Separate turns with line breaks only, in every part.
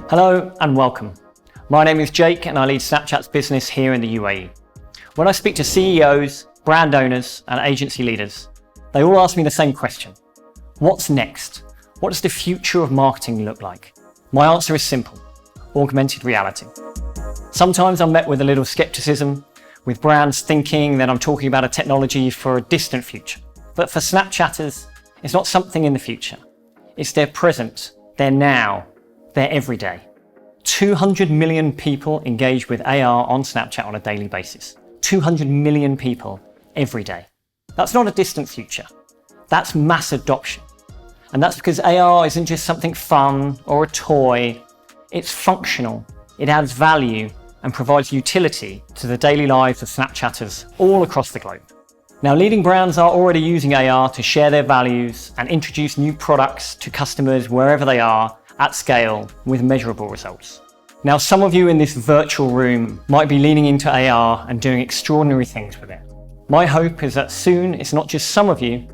Hello and welcome. My name is Jake and I lead Snapchat's business here in the UAE. When I speak to CEOs, brand owners and agency leaders, they all ask me the same question. What's next? What does the future of marketing look like? My answer is simple: augmented reality. Sometimes I'm met with a little skepticism, with brands thinking that I'm talking about a technology for a distant future. But for Snapchatters, it's not something in the future. It's their present, their now, their everyday. 200 million people engage with AR on Snapchat on a daily basis. 200 million people every day. That's not a distant future. That's mass adoption. And that's because AR isn't just something fun or a toy. It's functional, it adds value and provides utility to the daily lives of Snapchatters all across the globe. Now, leading brands are already using AR to share their values and introduce new products to customers wherever they are at scale with measurable results. Now, some of you in this virtual room might be leaning into AR and doing extraordinary things with it. My hope is that soon it's not just some of you,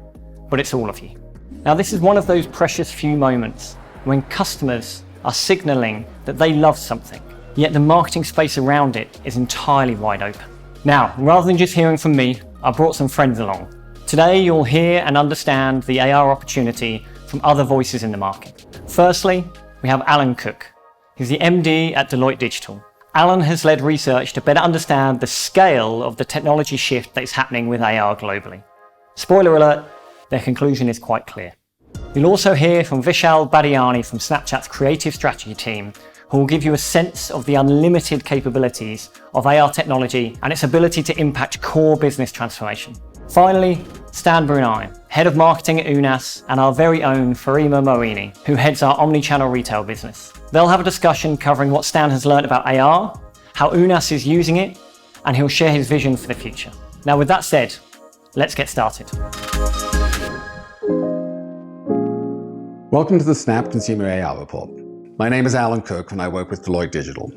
but it's all of you. Now, this is one of those precious few moments when customers are signaling that they love something, yet the marketing space around it is entirely wide open. Now, rather than just hearing from me, I brought some friends along. Today, you'll hear and understand the AR opportunity from other voices in the market. Firstly, we have Alan Cook. He's the MD at Deloitte Digital. Alan has led research to better understand the scale of the technology shift that is happening with AR globally. Spoiler alert, their conclusion is quite clear. You'll also hear from Vishal Badiani from Snapchat's creative strategy team, who will give you a sense of the unlimited capabilities of AR technology and its ability to impact core business transformation. Finally, Stan Brunei, head of marketing at UNAS, and our very own Farima Moini, who heads our omni-channel retail business. They'll have a discussion covering what Stan has learned about AR, how UNAS is using it, and he'll share his vision for the future. Now, with that said, let's get started.
Welcome to the Snap Consumer AR Report. My name is Alan Cook and I work with Deloitte Digital.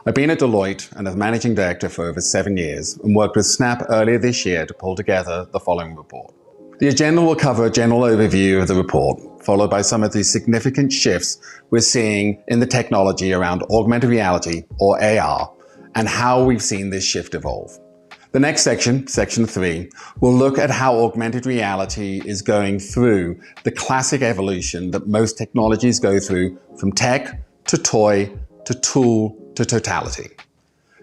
I've been at Deloitte and as Managing Director for over 7 years and worked with Snap earlier this year to pull together the following report. The agenda will cover a general overview of the report, followed by some of the significant shifts we're seeing in the technology around augmented reality, or AR, and how we've seen this shift evolve. The next section, section 3, will look at how augmented reality is going through the classic evolution that most technologies go through, from tech to toy to tool to totality.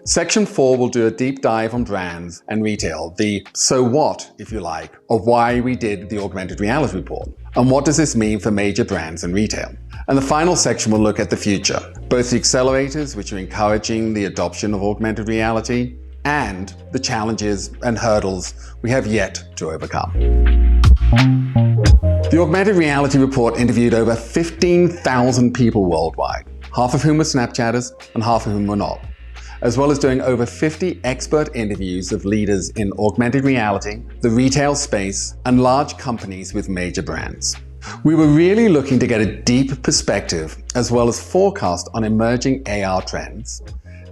Section 4 will do a deep dive on brands and retail, the so what, if you like, of why we did the augmented reality report, and what does this mean for major brands and retail. And the final section will look at the future, both the accelerators, which are encouraging the adoption of augmented reality, and the challenges and hurdles we have yet to overcome. The Augmented Reality Report interviewed over 15,000 people worldwide, half of whom were Snapchatters and half of whom were not, as well as doing over 50 expert interviews of leaders in augmented reality, the retail space, and large companies with major brands. We were really looking to get a deep perspective as well as forecast on emerging AR trends,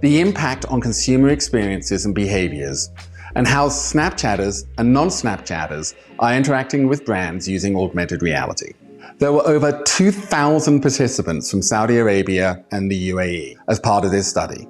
the impact on consumer experiences and behaviors, and how Snapchatters and non-Snapchatters are interacting with brands using augmented reality. There were over 2,000 participants from Saudi Arabia and the UAE as part of this study.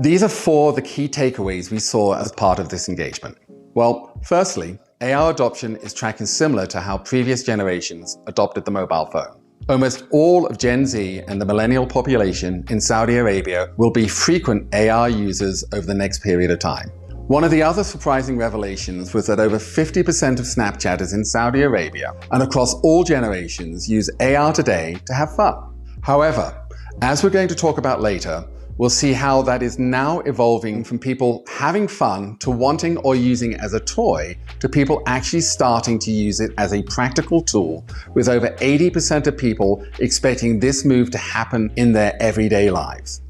These are 4 of the key takeaways we saw as part of this engagement. Well, firstly, AR adoption is tracking similar to how previous generations adopted the mobile phone. Almost all of Gen Z and the millennial population in Saudi Arabia will be frequent AR users over the next period of time. One of the other surprising revelations was that over 50% of Snapchatters in Saudi Arabia and across all generations use AR today to have fun. However, as we're going to talk about later, we'll see how that is now evolving from people having fun to wanting or using it as a toy to people actually starting to use it as a practical tool, with over 80% of people expecting this move to happen in their everyday lives.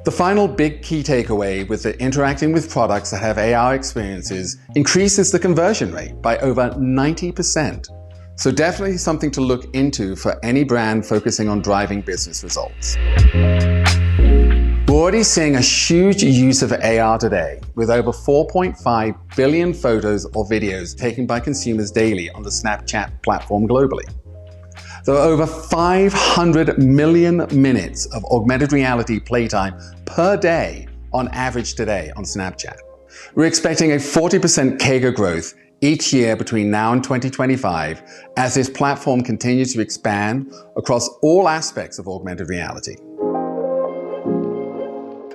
The final big key takeaway was that interacting with products that have AR experiences increases the conversion rate by over 90%. So definitely something to look into for any brand focusing on driving business results. We'll already seeing a huge use of AR today, with over 4.5 billion photos or videos taken by consumers daily on the Snapchat platform globally. There are over 500 million minutes of augmented reality playtime per day on average today on Snapchat. We're expecting a 40% CAGR growth each year between now and 2025 as this platform continues to expand across all aspects of augmented reality.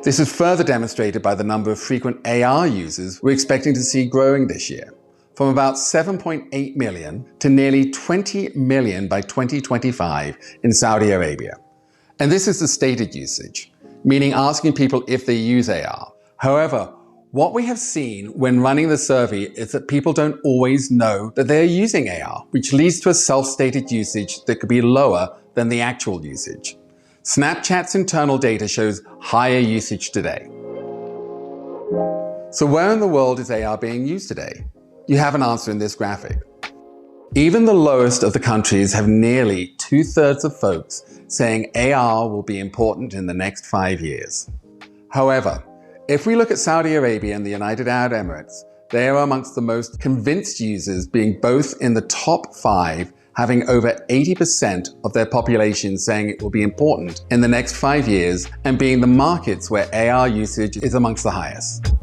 This is further demonstrated by the number of frequent AR users we're expecting to see growing this year, from about 7.8 million to nearly 20 million by 2025 in Saudi Arabia. And this is the stated usage, meaning asking people if they use AR. However, what we have seen when running the survey is that people don't always know that they're using AR, which leads to a self-stated usage that could be lower than the actual usage. Snapchat's internal data shows higher usage today. So where in the world is AR being used today? You have an answer in this graphic. Even the lowest of the countries have nearly 2/3 of folks saying AR will be important in the next 5 years. However, if we look at Saudi Arabia and the United Arab Emirates, they are amongst the most convinced users, being both in the top 5, having over 80% of their population saying it will be important in the next 5 years, and being the markets where AR usage is amongst the highest.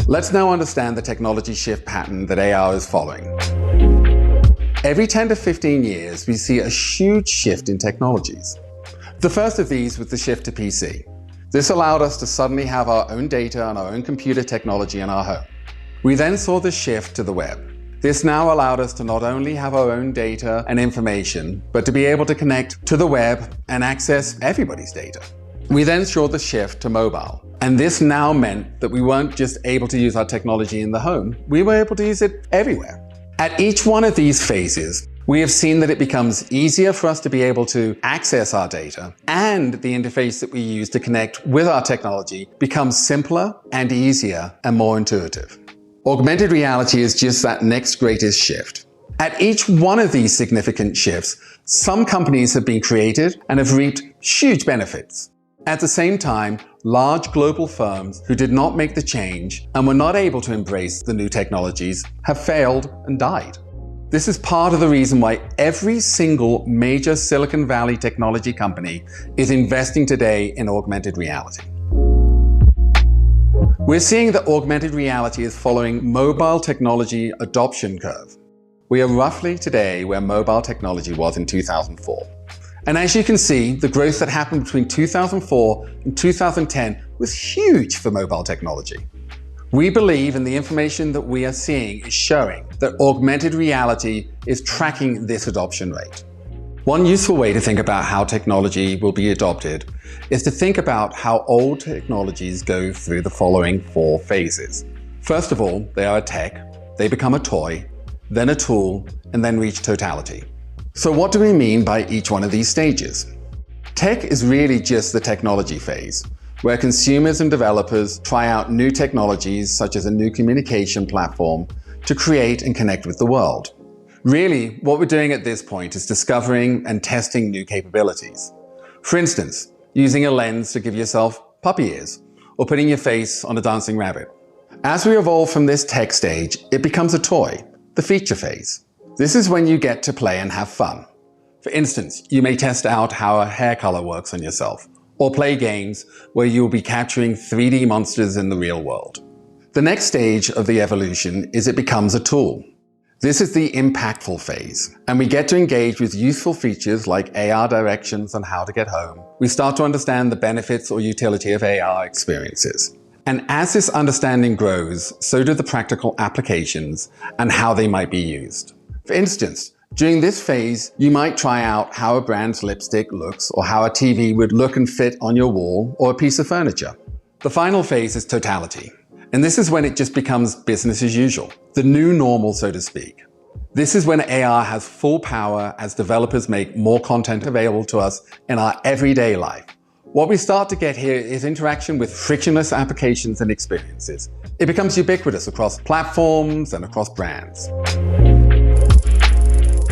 Let's now understand the technology shift pattern that AR is following. Every 10 to 15 years, we see a huge shift in technologies. The first of these was the shift to PC. This allowed us to suddenly have our own data and our own computer technology in our home. We then saw the shift to the web. This now allowed us to not only have our own data and information, but to be able to connect to the web and access everybody's data. We then saw the shift to mobile. And this now meant that we weren't just able to use our technology in the home, we were able to use it everywhere. At each one of these phases, we have seen that it becomes easier for us to be able to access our data, and the interface that we use to connect with our technology becomes simpler and easier and more intuitive. Augmented reality is just that next greatest shift. At each one of these significant shifts, some companies have been created and have reaped huge benefits. At the same time, large global firms who did not make the change and were not able to embrace the new technologies have failed and died. This is part of the reason why every single major Silicon Valley technology company is investing today in augmented reality. We're seeing that augmented reality is following mobile technology adoption curve. We are roughly today where mobile technology was in 2004. And as you can see, the growth that happened between 2004 and 2010 was huge for mobile technology. We believe, and the information that we are seeing is showing, that augmented reality is tracking this adoption rate. One useful way to think about how technology will be adopted is to think about how old technologies go through the following 4 phases. First of all, they are a tech, they become a toy, then a tool, and then reach totality. So what do we mean by each one of these stages? Tech is really just the technology phase, where consumers and developers try out new technologies such as a new communication platform to create and connect with the world. Really, what we're doing at this point is discovering and testing new capabilities. For instance, using a lens to give yourself puppy ears, or putting your face on a dancing rabbit. As we evolve from this tech stage, it becomes a toy, the feature phase. This is when you get to play and have fun. For instance, you may test out how a hair color works on yourself, or play games where you'll be capturing 3D monsters in the real world. The next stage of the evolution is it becomes a tool. This is the impactful phase, and we get to engage with useful features like AR directions on how to get home. We start to understand the benefits or utility of AR experiences. And as this understanding grows, so do the practical applications and how they might be used. For instance, during this phase, you might try out how a brand's lipstick looks, or how a TV would look and fit on your wall or a piece of furniture. The final phase is totality. And this is when it just becomes business as usual, the new normal, so to speak. This is when AR has full power as developers make more content available to us in our everyday life. What we start to get here is interaction with frictionless applications and experiences. It becomes ubiquitous across platforms and across brands.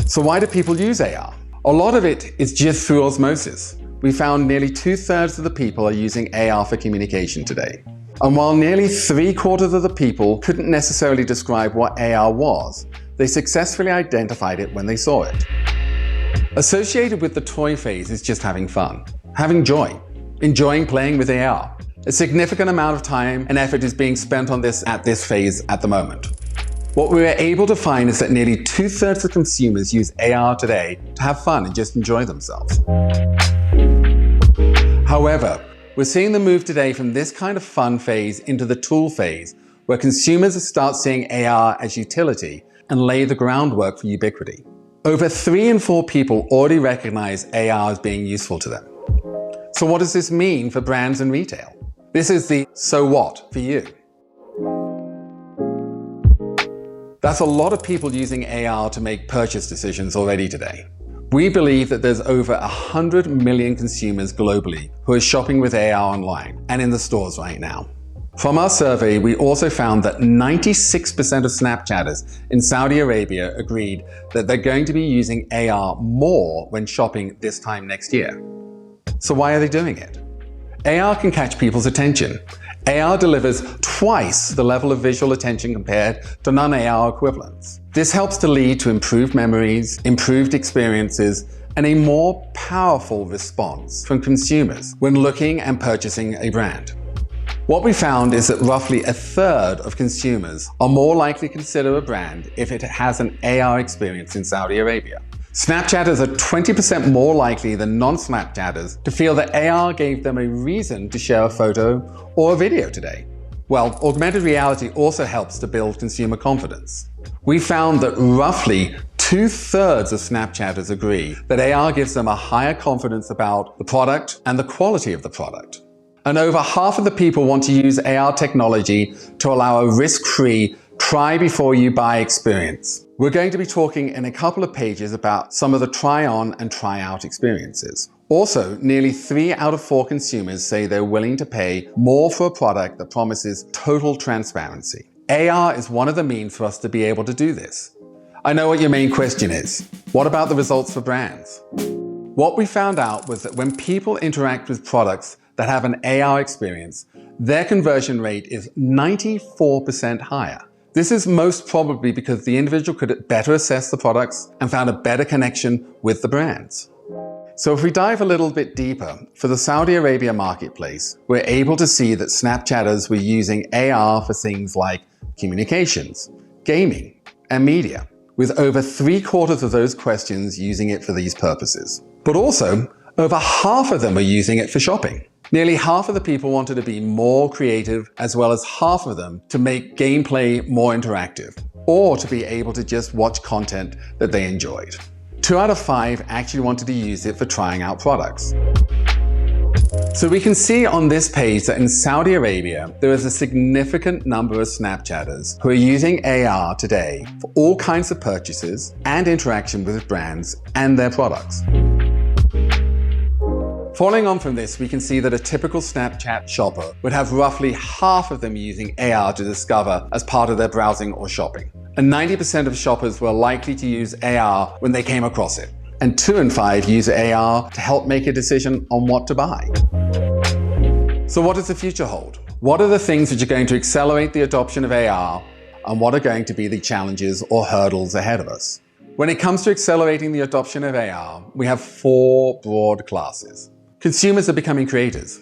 So why do people use AR? A lot of it is just through osmosis. we found nearly 2/3 of the people are using AR for communication today. And while nearly 3/4 of the people couldn't necessarily describe what AR was, they successfully identified it when they saw it. Associated with the toy phase is just having fun, having joy, enjoying playing with AR. A significant amount of time and effort is being spent on this at this phase at the moment. What we were able to find is that nearly 2/3 of consumers use AR today to have fun and just enjoy themselves. However, we're seeing the move today from this kind of fun phase into the tool phase, where consumers start seeing AR as utility and lay the groundwork for ubiquity. Over 3 in 4 people already recognize AR as being useful to them. So what does this mean for brands and retail? This is the so what for you. That's a lot of people using AR to make purchase decisions already today. We believe that there's over 100 million consumers globally who are shopping with AR online and in the stores right now. From our survey, we also found that 96% of Snapchatters in Saudi Arabia agreed that they're going to be using AR more when shopping this time next year. So why are they doing it? AR can catch people's attention. AR delivers twice the level of visual attention compared to non-AR equivalents. This helps to lead to improved memories, improved experiences, and a more powerful response from consumers when looking and purchasing a brand. What we found is that roughly 1/3 of consumers are more likely to consider a brand if it has an AR experience in Saudi Arabia. Snapchatters are 20% more likely than non-Snapchatters to feel that AR gave them a reason to share a photo or a video today. Well, augmented reality also helps to build consumer confidence. We found that roughly 2/3 of Snapchatters agree that AR gives them a higher confidence about the product and the quality of the product. And over half of the people want to use AR technology to allow a risk-free try before you buy experience. We're going to be talking in a couple of pages about some of the try-on and try-out experiences. Also, nearly 3 out of 4 consumers say they're willing to pay more for a product that promises total transparency. AR is one of the means for us to be able to do this. I know what your main question is. What about the results for brands? What we found out was that when people interact with products that have an AR experience, their conversion rate is 94% higher. This is most probably because the individual could better assess the products and found a better connection with the brands. So if we dive a little bit deeper, for the Saudi Arabia marketplace, we're able to see that Snapchatters were using AR for things like communications, gaming, and media, with over 3/4 of those questions using it for these purposes. But also, over half of them are using it for shopping. Nearly half of the people wanted to be more creative, as well as half of them to make gameplay more interactive, or to be able to just watch content that they enjoyed. 2 out of 5 actually wanted to use it for trying out products. So we can see on this page that in Saudi Arabia, there is a significant number of Snapchatters who are using AR today for all kinds of purchases and interaction with brands and their products. Following on from this, we can see that a typical Snapchat shopper would have roughly half of them using AR to discover as part of their browsing or shopping. And 90% of shoppers were likely to use AR when they came across it. And 2 in 5 use AR to help make a decision on what to buy. So what does the future hold? What are the things which are going to accelerate the adoption of AR, and what are going to be the challenges or hurdles ahead of us? When it comes to accelerating the adoption of AR, we have 4 broad classes. Consumers are becoming creators.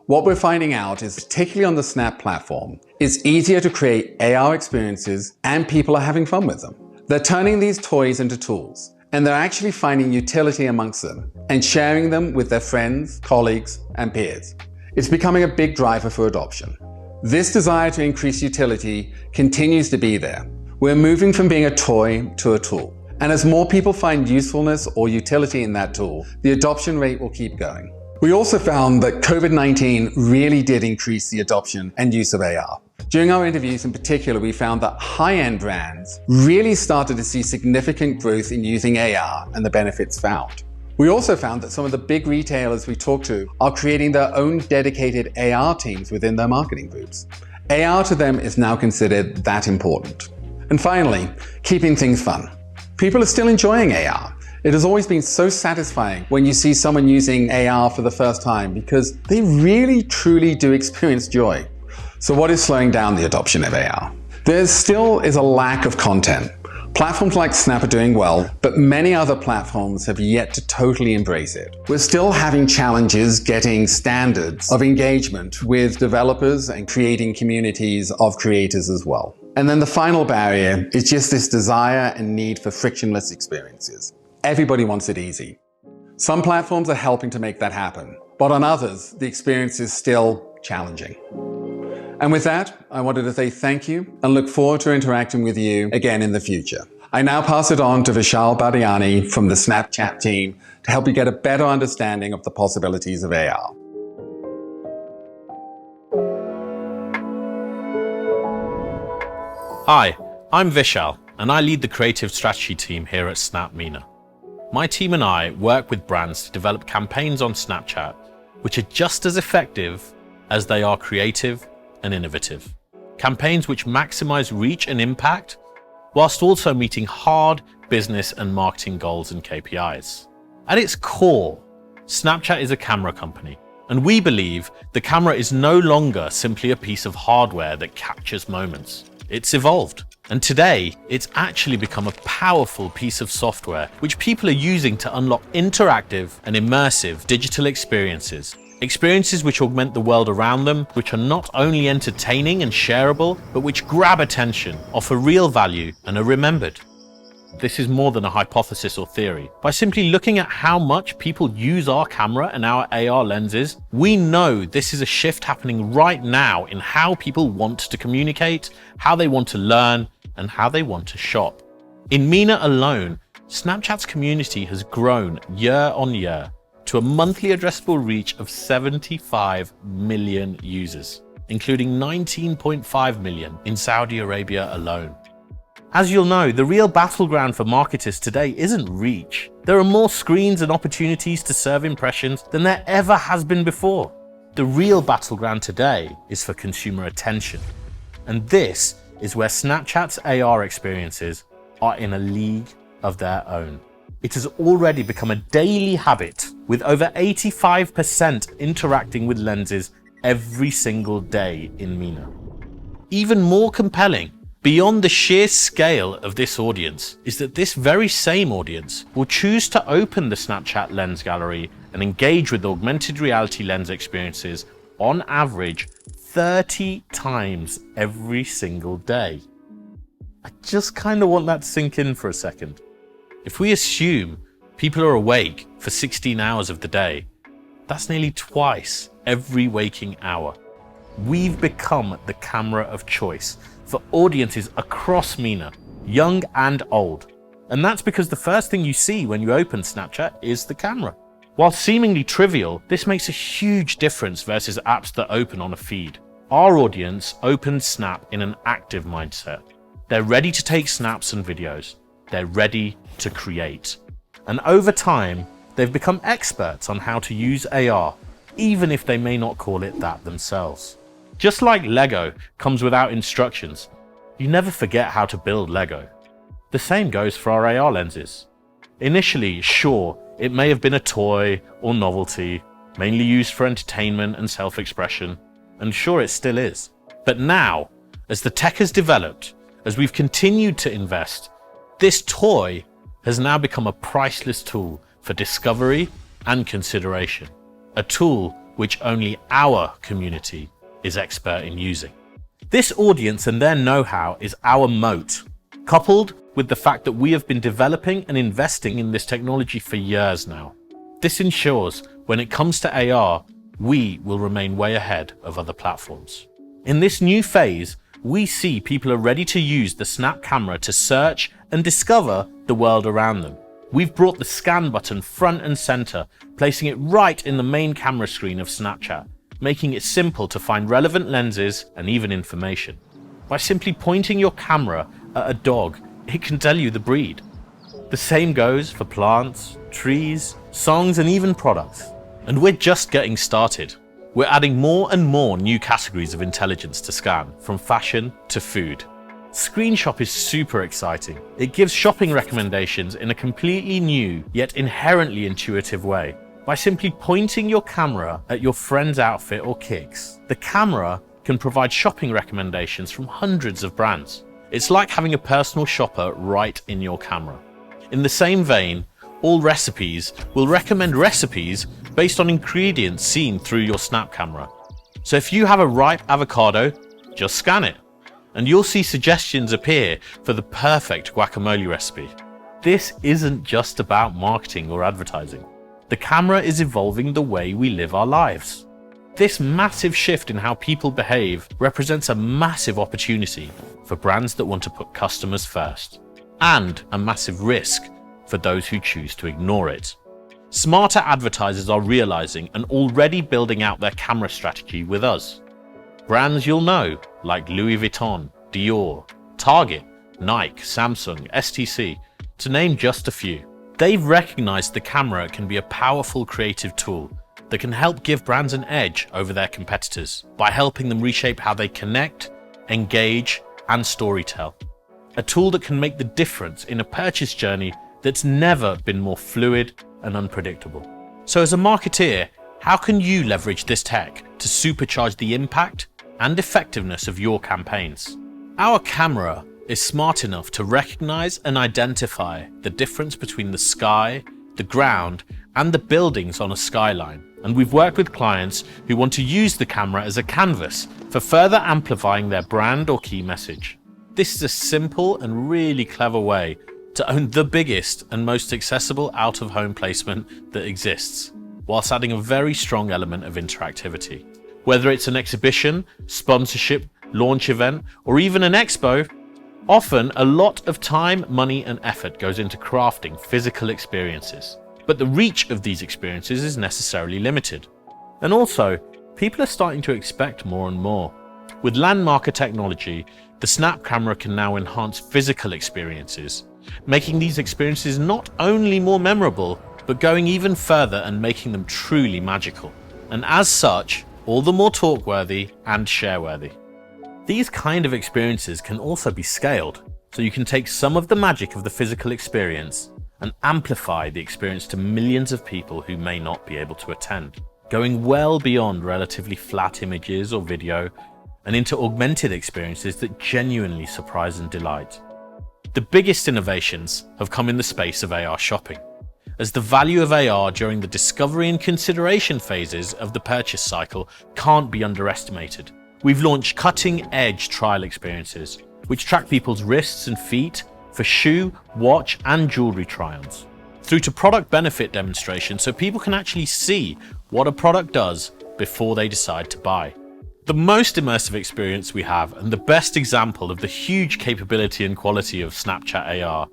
What we're finding out is, particularly on the Snap platform, it's easier to create AR experiences and people are having fun with them. They're turning these toys into tools, and they're actually finding utility amongst them and sharing them with their friends, colleagues, and peers. It's becoming a big driver for adoption. This desire to increase utility continues to be there. We're moving from being a toy to a tool. And as more people find usefulness or utility in that tool, the adoption rate will keep going. We also found that COVID-19 really did increase the adoption and use of AR. During our interviews in particular, we found that high-end brands really started to see significant growth in using AR and the benefits found. We also found that some of the big retailers we talked to are creating their own dedicated AR teams within their marketing groups. AR to them is now considered that important. And finally, keeping things fun. People are still enjoying AR. It has always been so satisfying when you see someone using AR for the first time because they really truly do experience joy. So what is slowing down the adoption of AR? There still is a lack of content. Platforms like Snap are doing well, but many other platforms have yet to totally embrace it. We're still having challenges getting standards of engagement with developers and creating communities of creators as well. And then the final barrier is just this desire and need for frictionless experiences. Everybody wants it easy. Some platforms are helping to make that happen, but on others, the experience is still challenging. And with that, I wanted to say thank you and look forward to interacting with you again in the future. I now pass it on to Vishal Badiani from the Snapchat team to help you get a better understanding of the possibilities of AR.
Hi, I'm Vishal, and I lead the creative strategy team here at Snap MENA. My team and I work with brands to develop campaigns on Snapchat, which are just as effective as they are creative and innovative. Campaigns which maximize reach and impact, whilst also meeting hard business and marketing goals and KPIs. At its core, Snapchat is a camera company, and we believe the camera is no longer simply a piece of hardware that captures moments. It's evolved, and today it's actually become a powerful piece of software which people are using to unlock interactive and immersive digital experiences. Experiences which augment the world around them, which are not only entertaining and shareable, but which grab attention, offer real value, and are remembered. This is more than a hypothesis or theory. By simply looking at how much people use our camera and our AR lenses, we know this is a shift happening right now in how people want to communicate, how they want to learn, and how they want to shop. In MENA alone, Snapchat's community has grown year on year to a monthly addressable reach of 75 million users, including 19.5 million in Saudi Arabia alone. As you'll know, the real battleground for marketers today isn't reach. There are more screens and opportunities to serve impressions than there ever has been before. The real battleground today is for consumer attention. And this is where Snapchat's AR experiences are in a league of their own. It has already become a daily habit, with over 85% interacting with lenses every single day in MENA. Even more compelling, beyond the sheer scale of this audience, is that this very same audience will choose to open the Snapchat Lens Gallery and engage with augmented reality lens experiences on average 30 times every single day. I just kind of want that to sink in for a second. If we assume people are awake for 16 hours of the day, that's nearly twice every waking hour. We've become the camera of choice for audiences across MENA, young and old. And that's because the first thing you see when you open Snapchat is the camera. While seemingly trivial, this makes a huge difference versus apps that open on a feed. Our audience opens Snap in an active mindset. They're ready to take snaps and videos. They're ready to create. And over time, they've become experts on how to use AR, even if they may not call it that themselves. Just like Lego comes without instructions, you never forget how to build Lego. The same goes for our AR lenses. Initially, sure, it may have been a toy or novelty, mainly used for entertainment and self-expression, and sure it still is. But now, as the tech has developed, as we've continued to invest, this toy has now become a priceless tool for discovery and consideration, a tool which only our community is expert in using. This audience and their know-how is our moat, coupled with the fact that we have been developing and investing in this technology for years now. This ensures when it comes to AR, we will remain way ahead of other platforms. In this new phase, we see people are ready to use the Snap camera to search and discover the world around them. We've brought the scan button front and center, placing it right in the main camera screen of Snapchat, making it simple to find relevant lenses and even information. By simply pointing your camera at a dog, it can tell you the breed. The same goes for plants, trees, songs, and even products. And we're just getting started. We're adding more and more new categories of intelligence to scan, from fashion to food. Screenshop is super exciting. It gives shopping recommendations in a completely new, yet inherently intuitive way. By simply pointing your camera at your friend's outfit or kicks, the camera can provide shopping recommendations from hundreds of brands. It's like having a personal shopper right in your camera. In the same vein, all recipes will recommend recipes based on ingredients seen through your Snap camera. So if you have a ripe avocado, just scan it, and you'll see suggestions appear for the perfect guacamole recipe. This isn't just about marketing or advertising. The camera is evolving the way we live our lives. This massive shift in how people behave represents a massive opportunity for brands that want to put customers first, and a massive risk for those who choose to ignore it. Smarter advertisers are realizing and already building out their camera strategy with us. Brands you'll know, like Louis Vuitton, Dior, Target, Nike, Samsung, STC, to name just a few. They've recognized the camera can be a powerful creative tool that can help give brands an edge over their competitors by helping them reshape how they connect, engage, and storytell. A tool that can make the difference in a purchase journey that's never been more fluid and unpredictable. So as a marketeer, how can you leverage this tech to supercharge the impact and effectiveness of your campaigns? Our camera is smart enough to recognize and identify the difference between the sky, the ground, and the buildings on a skyline. And we've worked with clients who want to use the camera as a canvas for further amplifying their brand or key message. This is a simple and really clever way to own the biggest and most accessible out-of-home placement that exists, whilst adding a very strong element of interactivity. Whether it's an exhibition, sponsorship, launch event, or even an expo, often a lot of time, money, and effort goes into crafting physical experiences. But the reach of these experiences is necessarily limited. And also, people are starting to expect more and more. With landmarker technology, the Snap camera can now enhance physical experiences, making these experiences not only more memorable, but going even further and making them truly magical. And as such, all the more talk-worthy and share-worthy. These kind of experiences can also be scaled, so you can take some of the magic of the physical experience and amplify the experience to millions of people who may not be able to attend, going well beyond relatively flat images or video and into augmented experiences that genuinely surprise and delight. The biggest innovations have come in the space of AR shopping, as the value of AR during the discovery and consideration phases of the purchase cycle can't be underestimated. We've launched cutting-edge trial experiences, which track people's wrists and feet for shoe, watch, and jewelry try-ons, through to product benefit demonstrations so people can actually see what a product does before they decide to buy. The most immersive experience we have, and the best example of the huge capability and quality of Snapchat AR,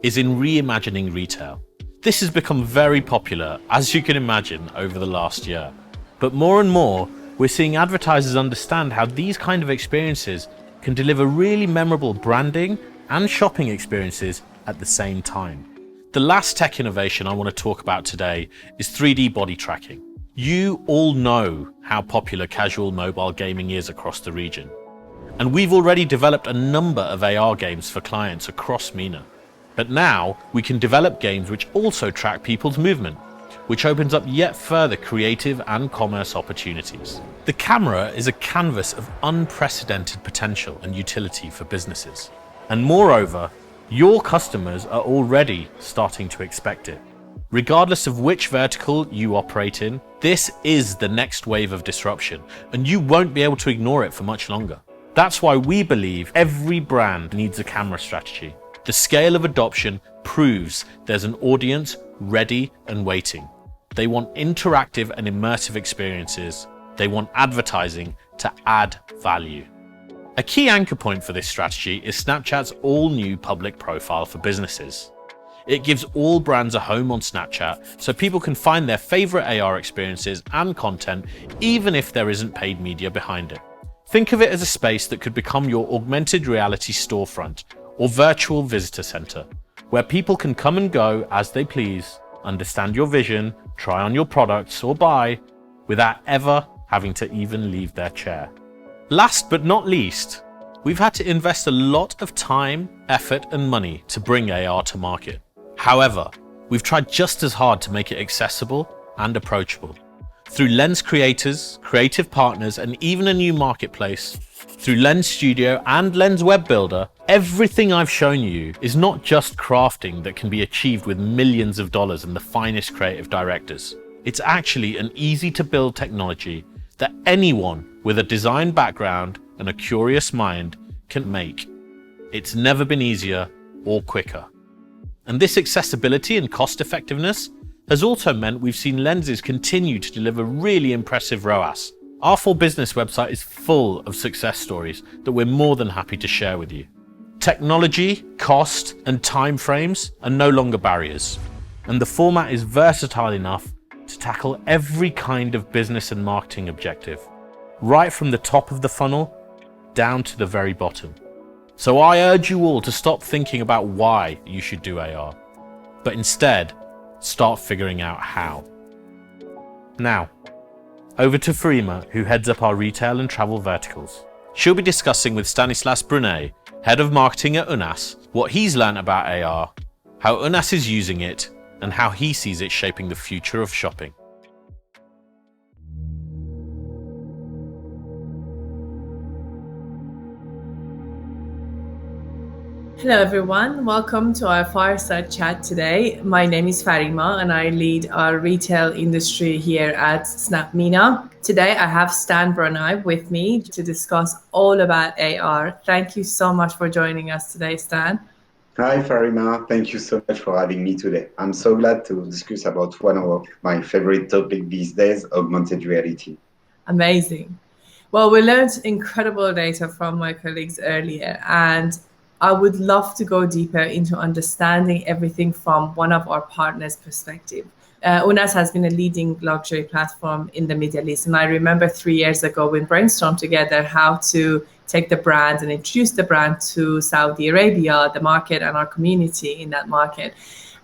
is in reimagining retail. This has become very popular, as you can imagine, over the last year. But more and more, we're seeing advertisers understand how these kind of experiences can deliver really memorable branding and shopping experiences at the same time. The last tech innovation I want to talk about today is 3D body tracking. You all know how popular casual mobile gaming is across the region. And we've already developed a number of AR games for clients across MENA. But now we can develop games which also track people's movement, which opens up yet further creative and commerce opportunities. The camera is a canvas of unprecedented potential and utility for businesses. And moreover, your customers are already starting to expect it. Regardless of which vertical you operate in, this is the next wave of disruption, and you won't be able to ignore it for much longer. That's why we believe every brand needs a camera strategy. The scale of adoption proves there's an audience ready and waiting. They want interactive and immersive experiences. They want advertising to add value. A key anchor point for this strategy is Snapchat's all-new public profile for businesses. It gives all brands a home on Snapchat so people can find their favorite AR experiences and content even if there isn't paid media behind it. Think of it as a space that could become your augmented reality storefront or virtual visitor center, where people can come and go as they please, understand your vision, try on your products or buy, without ever having to even leave their chair. Last but not least, We've had to invest a lot of time, effort, and money to bring AR to market. However, we've tried just as hard to make it accessible and approachable. Through Lens creators, creative partners, and even a new marketplace, through Lens Studio and Lens Web Builder, everything I've shown you is not just crafting that can be achieved with millions of dollars and the finest creative directors. It's actually an easy-to-build technology that anyone with a design background and a curious mind can make. It's never been easier or quicker. And this accessibility and cost effectiveness has also meant we've seen lenses continue to deliver really impressive ROAS. Our full business website is full of success stories that we're more than happy to share with you. Technology, cost, and time frames are no longer barriers, and the format is versatile enough to tackle every kind of business and marketing objective, right from the top of the funnel down to the very bottom. So I urge you all to stop thinking about why you should do AR, but instead start figuring out how. Now, over to Farima, who heads up our retail and travel verticals. She'll be discussing with Stanislas Brunet, head of marketing at Unas, what he's learned about AR, how Unas is using it, and how he sees it shaping the future of shopping.
Hello everyone, welcome to our fireside chat today. My name is Farima and I lead our retail industry here at Snap MENA. Today I have Stan Brunet with me to discuss all about AR. Thank you so much for joining us today, Stan.
Hi Farima, thank you so much for having me today. I'm so glad to discuss about one of my favorite topics these days, augmented reality.
Amazing. Well, we learned incredible data from my colleagues earlier, and I would love to go deeper into understanding everything from one of our partners' perspective. Unas has been a leading luxury platform in the Middle East. And I remember 3 years ago, we brainstormed together how to take the brand and introduce the brand to Saudi Arabia, the market, and our community in that market.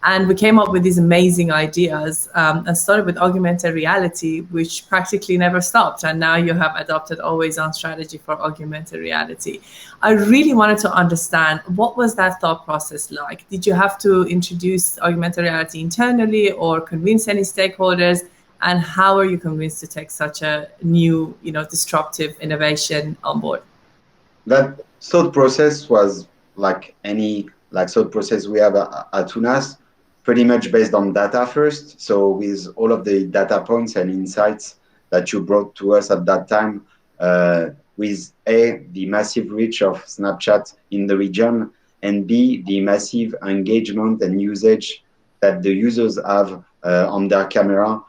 And we came up with these amazing ideas and started with augmented reality, which practically never stopped. And now you have adopted always-on strategy for augmented reality. I really wanted to understand, what was that thought process like? Did you have to introduce augmented reality internally or convince any stakeholders? And how are you convinced to take such a new, disruptive innovation on board?
That thought process was like any thought process we have at Unas, pretty much based on data first. So with all of the data points and insights that you brought to us at that time, with A, the massive reach of Snapchat in the region, and B, the massive engagement and usage that the users have on their camera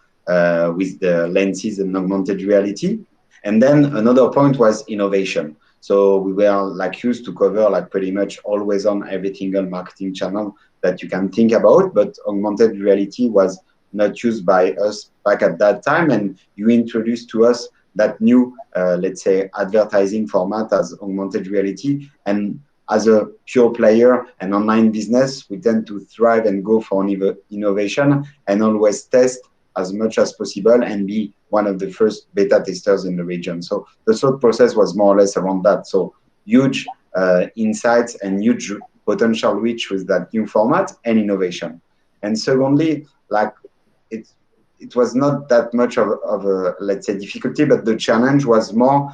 with the lenses and augmented reality. And then another point was innovation. So we were used to cover pretty much always on every single marketing channel that you can think about, but augmented reality was not used by us back at that time. And you introduced to us that new, let's say, advertising format as augmented reality. And as a pure player and online business, we tend to thrive and go for innovation and always test as much as possible and be one of the first beta testers in the region. So the thought process was more or less around that. So huge insights and huge potential reach with that new format and innovation. And secondly, it was not that much of a, let's say, difficulty, but the challenge was more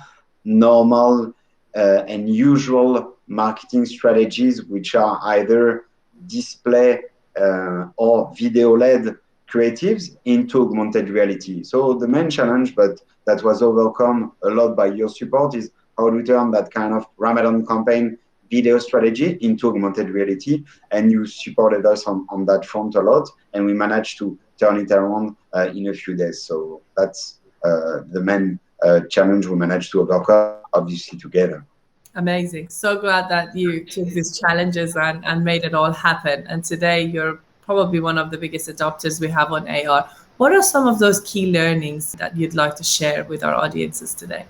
normal and usual marketing strategies, which are either display or video-led creatives into augmented reality. So the main challenge, but that was overcome a lot by your support, is how to turn that kind of Ramadan campaign video strategy into augmented reality. And you supported us on that front a lot, and we managed to turn it around in a few days. So that's the main challenge we managed to overcome, obviously, together.
Amazing. So glad that you took these challenges and made it all happen. And today you're probably one of the biggest adopters we have on AR. What are some of those key learnings that you'd like to share with our audiences today?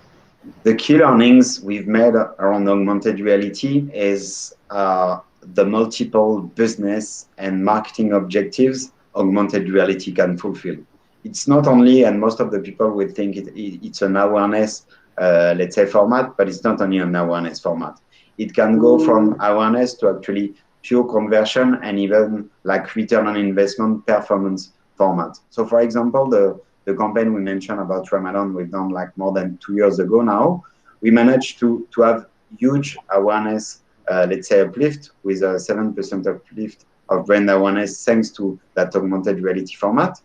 The key learnings we've made around augmented reality is the multiple business and marketing objectives augmented reality can fulfill. It's not only, and most of the people would think it's an awareness, let's say, format, but it's not only an awareness format. it can go from awareness to actually pure conversion and even like return on investment performance format. So for example, the campaign we mentioned about Ramadan, we've done like more than 2 years ago now. We managed to have huge awareness, let's say uplift with a 7% uplift of brand awareness thanks to that augmented reality format.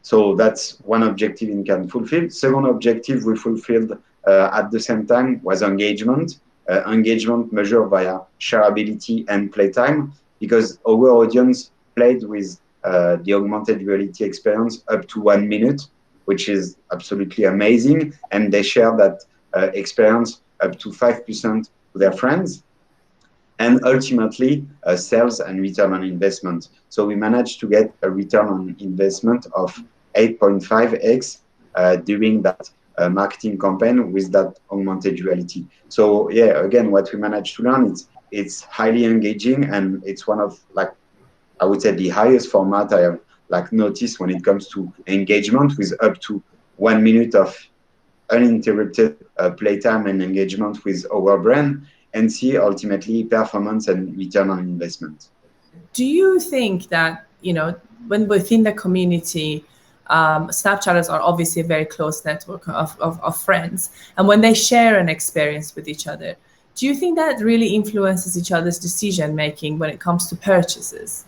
So that's one objective in can fulfill. Second objective we fulfilled at the same time was engagement. Engagement measured via shareability and playtime, because our audience played with the augmented reality experience up to 1 minute, which is absolutely amazing. And they share that experience up to 5% to their friends. And ultimately, sales and return on investment. So we managed to get a return on investment of 8.5x during that marketing campaign with that augmented reality. So yeah, again, what we managed to learn, it's highly engaging, and it's one of, like, I would say, the highest format I have like noticed when it comes to engagement, with up to 1 minute of uninterrupted playtime and engagement with our brand, and see ultimately performance and return on investment.
Do you think that, when within the community, Snapchatters are obviously a very close network of friends, and when they share an experience with each other, do you think that really influences each other's decision making when it comes to purchases?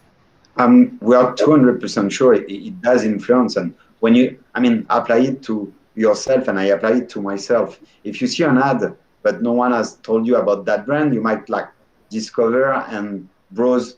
We are 200% sure it does influence. And when you, apply it to yourself, and I apply it to myself. If you see an ad, but no one has told you about that brand, you might like discover and browse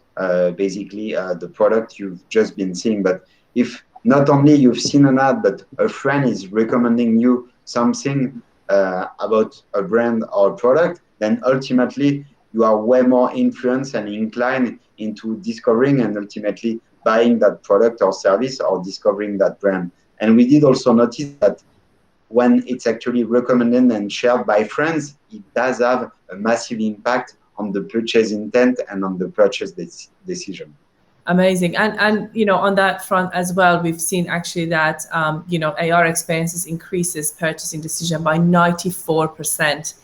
basically the product you've just been seeing. But if not only you've seen an ad, but a friend is recommending you something about a brand or product, then ultimately you are way more influenced and inclined into discovering and ultimately buying that product or service, or discovering that brand. And we did also notice that when it's actually recommended and shared by friends, it does have a massive impact on the purchase intent and on the purchase decision.
Amazing. And on that front as well, we've seen actually that AR experiences increases purchasing decision by 94%.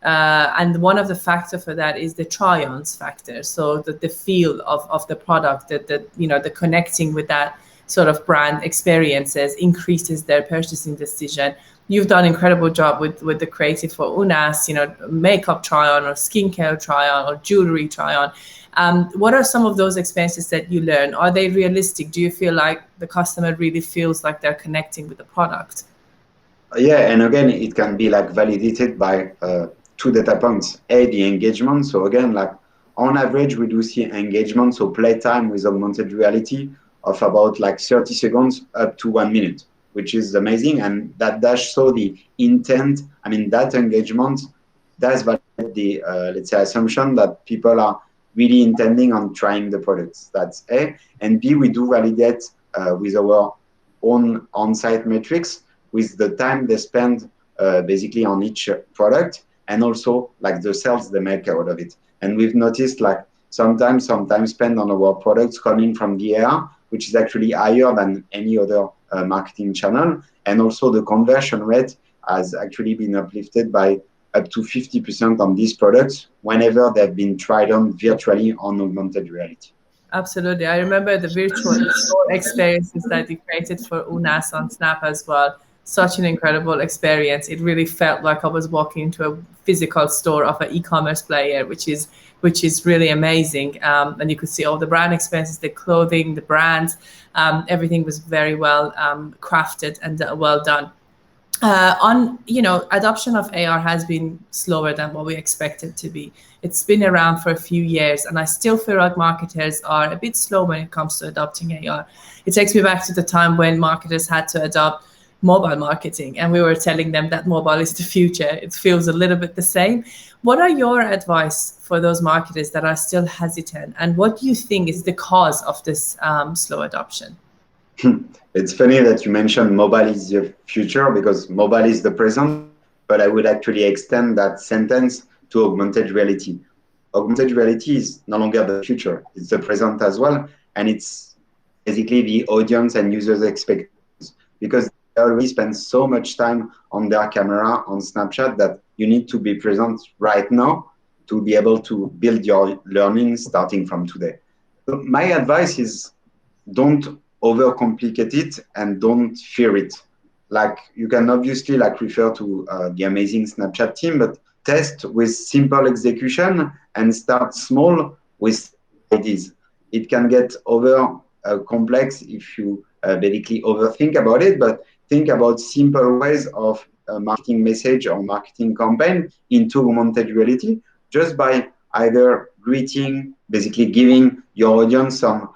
And one of the factors for that is the try-ons factor. So the feel of the product, the connecting with that sort of brand experiences increases their purchasing decision. You've done an incredible job with the creative for Unas, makeup try-on or skincare try-on or jewelry try-on. What are some of those experiences that you learn? Are they realistic? Do you feel like the customer really feels like they're connecting with the product?
Yeah, and again, it can be like validated by two data points. A, the engagement. So again, like on average, we do see engagement, so playtime with augmented reality of about like 30 seconds up to 1 minute, which is amazing. And that does show the intent. That engagement does validate the, let's say, assumption that people are really intending on trying the products. That's A. And B, we do validate with our own on-site metrics, with the time they spend basically on each product, and also like the sales they make out of it. And we've noticed like sometimes spent on our products coming from the AR, which is actually higher than any other marketing channel. And also the conversion rate has actually been uplifted by up to 50% on these products whenever they've been tried on virtually on augmented reality.
Absolutely. I remember the virtual store experiences that you created for Unas on Snap as well. Such an incredible experience. It really felt like I was walking into a physical store of an e-commerce player, which is really amazing. And you could see all the brand experiences, the clothing, the brands, everything was very well crafted and well done. Adoption of AR has been slower than what we expected to be. It's been around for a few years, and I still feel like marketers are a bit slow when it comes to adopting AR. It takes me back to the time when marketers had to adopt mobile marketing, and we were telling them that mobile is the future. It feels a little bit the same. What are your advice for those marketers that are still hesitant, and what do you think is the cause of this slow adoption?
It's funny that you mentioned mobile is the future, because mobile is the present, but I would actually extend that sentence to augmented reality. Augmented reality is no longer the future, it's the present as well. And it's basically the audience and users' expectations, because they already spend so much time on their camera on Snapchat that you need to be present right now to be able to build your learning starting from today. So my advice is don't overcomplicate it and don't fear it. Like you can obviously like refer to the amazing Snapchat team, but test with simple execution and start small with ideas. It can get over complex if you basically overthink about it, but think about simple ways of marketing message or marketing campaign into augmented reality just by either greeting, basically giving your audience some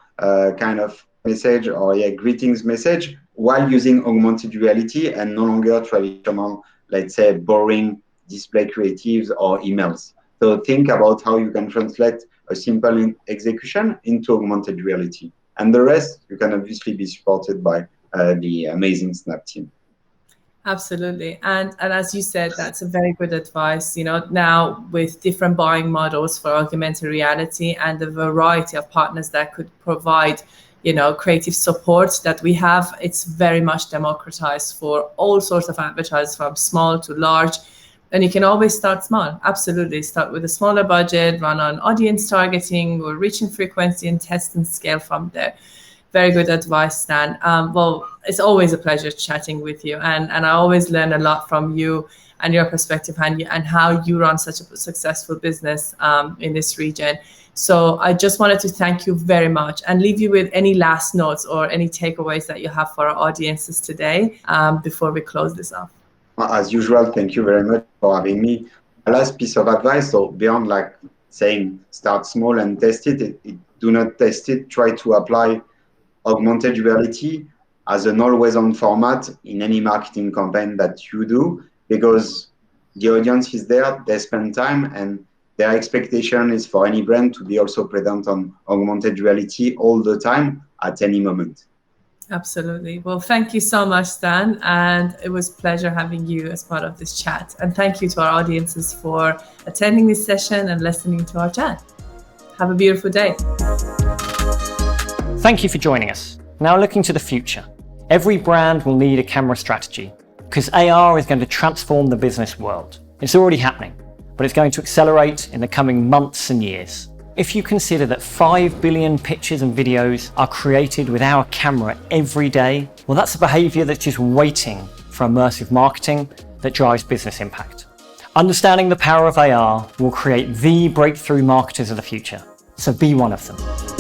kind of message or greetings message while using augmented reality and no longer traditional, let's say, boring display creatives or emails. So think about how you can translate a simple execution into augmented reality. And the rest, you can obviously be supported by the amazing Snap team.
Absolutely. And as you said, that's a very good advice. Now with different buying models for augmented reality and the variety of partners that could provide, creative support that we have, it's very much democratized for all sorts of advertisers from small to large. And you can always start small. Absolutely. Start with a smaller budget, run on audience targeting or reaching frequency and test and scale from there. Very good advice, Stan. Well, it's always a pleasure chatting with you. And I always learn a lot from you and your perspective and how you run such a successful business in this region. So I just wanted to thank you very much and leave you with any last notes or any takeaways that you have for our audiences today before we close this off.
As usual, thank you very much for having me. A last piece of advice, so beyond like saying start small and test it, do not test it, try to apply augmented reality as an always-on format in any marketing campaign that you do, because the audience is there, they spend time, and their expectation is for any brand to be also present on augmented reality all the time at any moment.
Absolutely. Well, thank you so much, Stan. And it was a pleasure having you as part of this chat. And thank you to our audiences for attending this session and listening to our chat. Have a beautiful day.
Thank you for joining us. Now looking to the future. Every brand will need a camera strategy because AR is going to transform the business world. It's already happening, but it's going to accelerate in the coming months and years. If you consider that 5 billion pictures and videos are created with our camera every day, well, that's a behavior that's just waiting for immersive marketing that drives business impact. Understanding the power of AR will create the breakthrough marketers of the future. So be one of them.